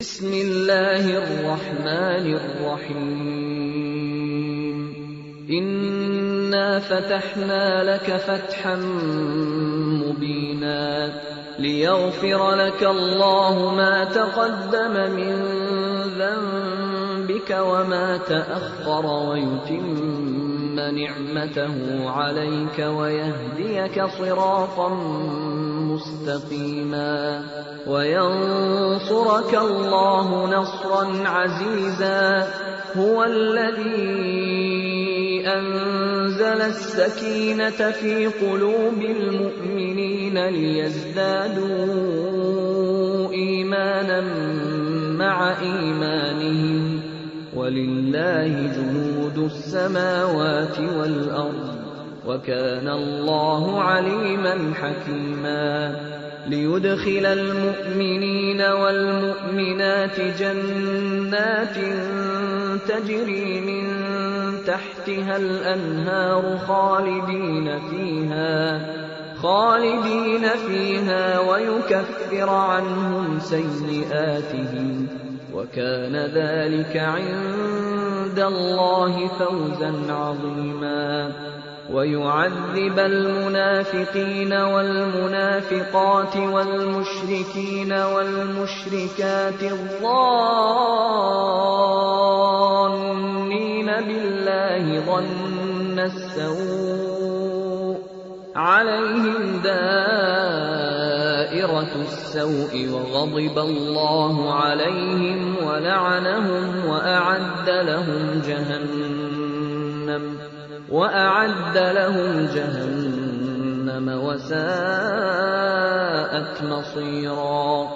بسم الله الرحمن الرحيم إنا فتحنا لك فتحا مبينا ليغفر لك الله ما تقدم من ذنبك وما تأخر ويتم نعمته عليك ويهديك صراطا مستقيما وينصرك الله نصرا عزيزا هو الذي أنزل السكينة في قلوب المؤمنين ليزدادوا إيمانا مع إيمانهم ولله جنود السماوات والأرض وكان الله عليما حكيما ليدخل المؤمنين والمؤمنات جنات تجري من تحتها الأنهار خالدين فيها ويكفر عنهم سيئاتهم وكان ذلك عند الله فوزا عظيما ويعذب المنافقين والمنافقات والمشركين والمشركات الظانين بالله ظن السوء عليهم دائرة السوء وغضب الله عليهم ولعنهم وأعد لهم جهنم وساءت مصيرا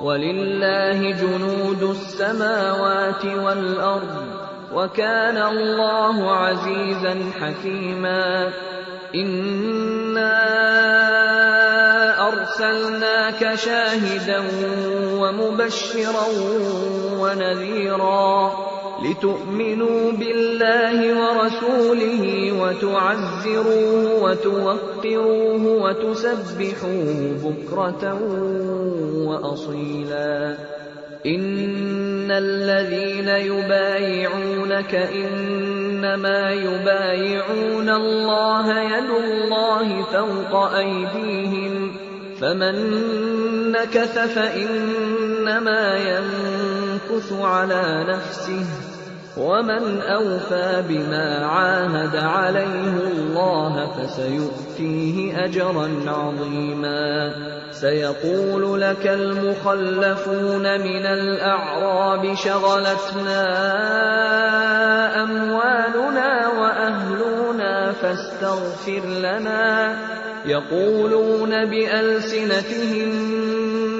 ولله جنود السماوات والأرض وكان الله عزيزا حكيما إنا أرسلناك شاهدا ومبشرا ونذيرا لتؤمنوا بالله ورسوله وتعزروه وتوقروه وتسبحوه بكرة وأصيلا إن الذين يبايعونك إنما يبايعون الله يد الله فوق أيديهم فمن نكث فإنما ينكث على نفسه ومن أوفى بما عاهد عليه الله فسيؤتيه أجرا عظيما سيقول لك المخلفون من الأعراب شغلتنا أموالنا وأهلنا فاستغفر لنا يقولون بألسنتهم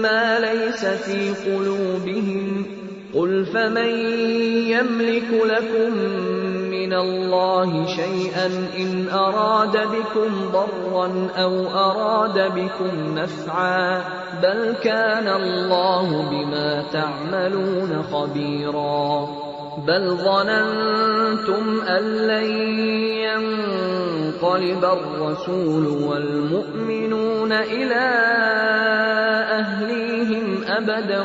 ما ليس في قلوبهم قل فمن يملك لكم من الله شيئا إن أراد بكم ضرا أو أراد بكم نفعا بل كان الله بما تعملون خبيرا بل ظننتم أن لن ينقلب الرسول والمؤمنون إلى أهليهم أبدا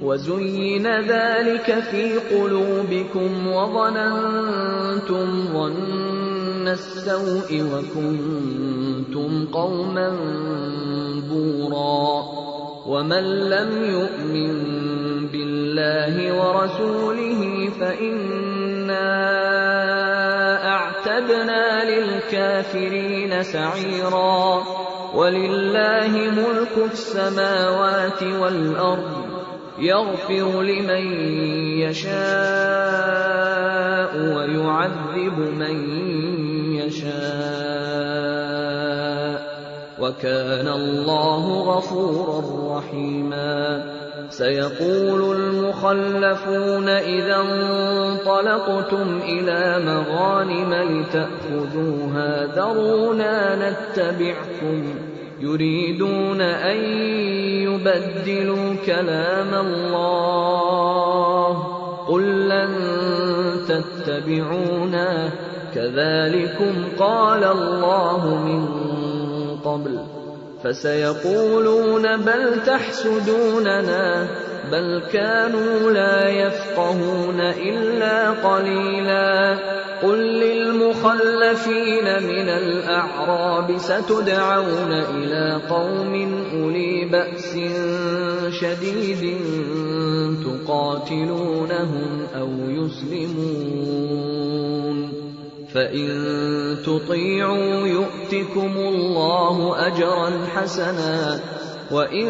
وزين ذلك في قلوبكم وظننتم ظن السوء وكنتم قوما بورا ومن لم يؤمن بالله ورسوله فإنا أعتدنا للكافرين سعيرا ولله ملك السماوات والأرض يغفر لمن يشاء ويعذب من يشاء وكان الله غفورا رحيما سيقول المخلفون إذا انطلقتم إلى مغانم لتأخذوها ذرونا نتبعكم يريدون أن يبدلوا كلام الله قل لن تتبعونا كذلكم قال الله من قبل فسيقولون بل تحسدوننا بل كانوا لا يفقهون إلا قليلا قل للمخلفين من الأعراب ستدعون إلى قوم أولي بأس شديد تقاتلونهم أو يسلمون فإن تطيعوا يؤتكم الله أجرا حسنا وإن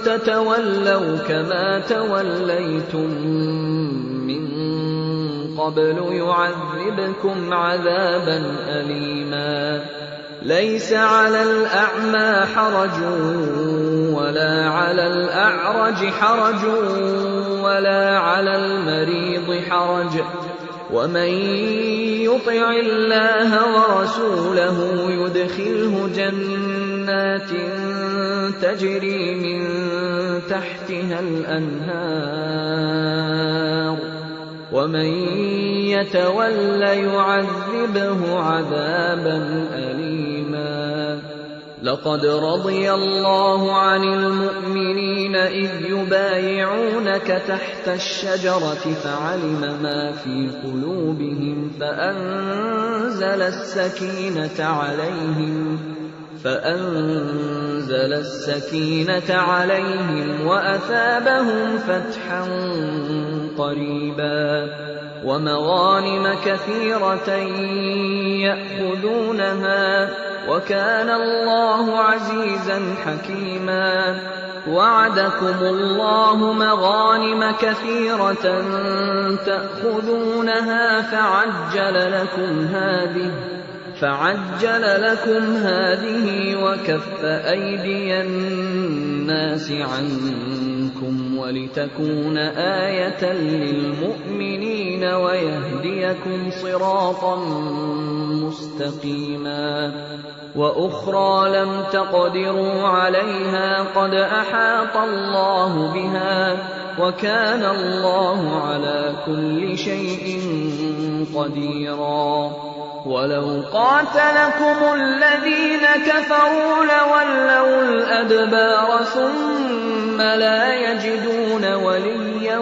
تتولوا كما توليتم من قبل يعذبكم عذابا أليما ليس على الأعمى حرج ولا على الأعرج حرج ولا على المريض حرج ومن يطع الله ورسوله يدخله جنات تجري من تحتها الأنهار ومن يتول يعذبه عذابا أليما لقد رضي الله عن المؤمنين إذ يبايعونك تحت الشجرة فعلم ما في قلوبهم فأنزل السكينة عليهم وأثابهم فتحا قريبا ومغانم كثيرة يأخذونها وكان الله عزيزا حكيما وعدكم الله مغانم كثيرة تأخذونها فعجل لكم هذه وكف أيدي الناس عنكم ولتكون آية للمؤمنين ويهديكم صراطا مستقيما وأخرى لم تقدروا عليها قد أحاط الله بها وكان الله على كل شيء قديرا ولو قاتلكم الذين كفروا لولوا الأدبار ثم لا يجدون وليا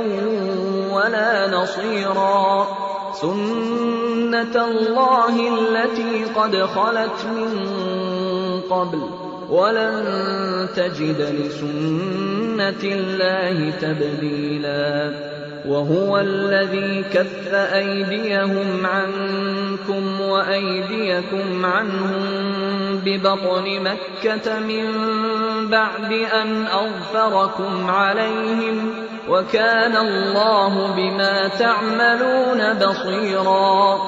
ولا نصيرا سنة الله التي قد خلت من قبل ولن تجد لسنة الله تبديلا وهو الذي كف أيديهم عنكم وأيديكم عنهم ببطن مكة من بعد أن أظفركم عليهم وكان الله بما تعملون بصيرا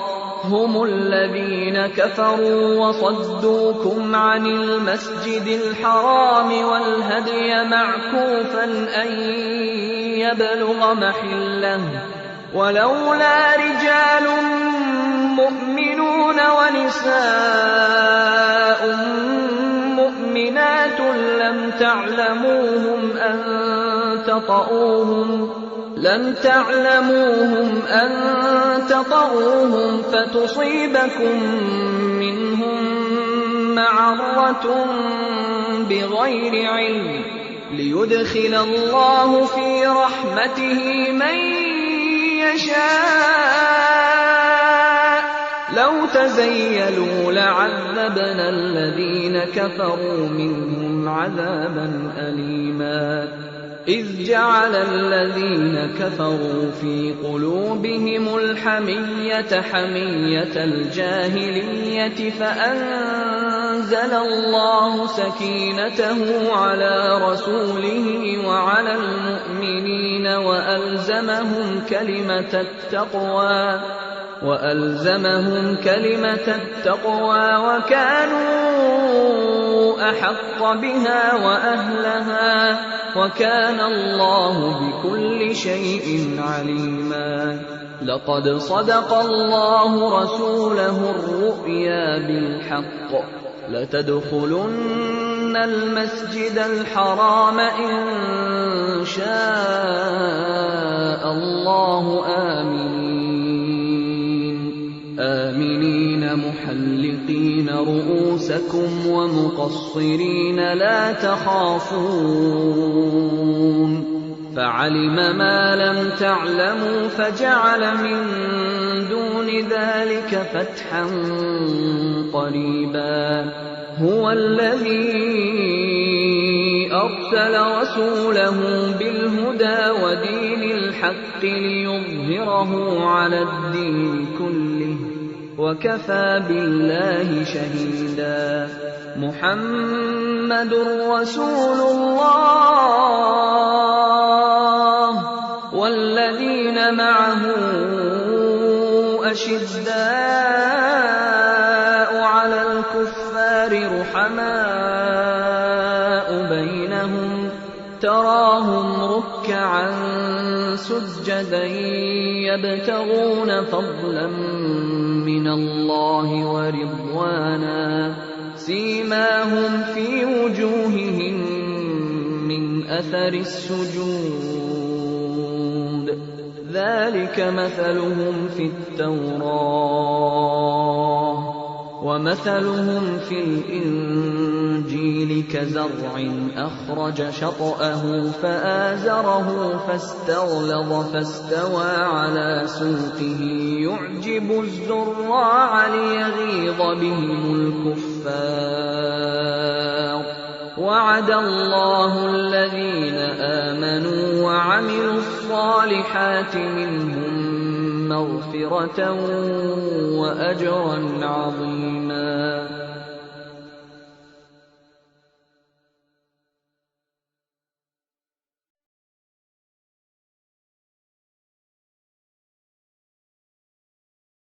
هم الذين كفروا وصدوكم عن المسجد الحرام والهدي معكوفا أن يبلغ محله ولولا رجال مؤمنون ونساء مؤمنات لم تعلموهم أن تطؤوهم فتصيبكم منهم معرة بغير علم ليدخل الله في رحمته من يشاء لو تزيلوا لعذبنا الذين كفروا منهم عذابا أليما إذ جعل الذين كفروا في قلوبهم الحمية حمية الجاهلية فأنزل الله سكينته على رسوله وعلى المؤمنين وألزمهم كلمة التقوى وكانوا أحق بها وأهلها وكان الله بكل شيء عليما لقد صدق الله رسوله الرؤيا بالحق لتدخلن المسجد الحرام إن شاء الله آمنين محلقين رؤوسكم ومقصرين لا تخافون فعلم ما لم تعلموا فجعل من دون ذلك فتحا قريبا هو الذي أرسل رسوله بالهدى ودين الحق ليظهره على الدين كله وكفى بالله شهيدا محمد رسول الله والذين معه أشداء على الكفار رحماء بينهم تراهم ركعا سجدا يبتغون فضلا من الله ورضوانا سيماهم في وجوههم من أثر السجود ذلك مثلهم في التوراة ومثلهم في الإنجيل كزرع أخرج شطأه فآزره فاستغلظ فاستوى على سوقه يعجب الزراع ليغيظ بهم الكفار وعد الله الذين آمنوا وعملوا الصالحات منهم مغفرة وأجرا عظيما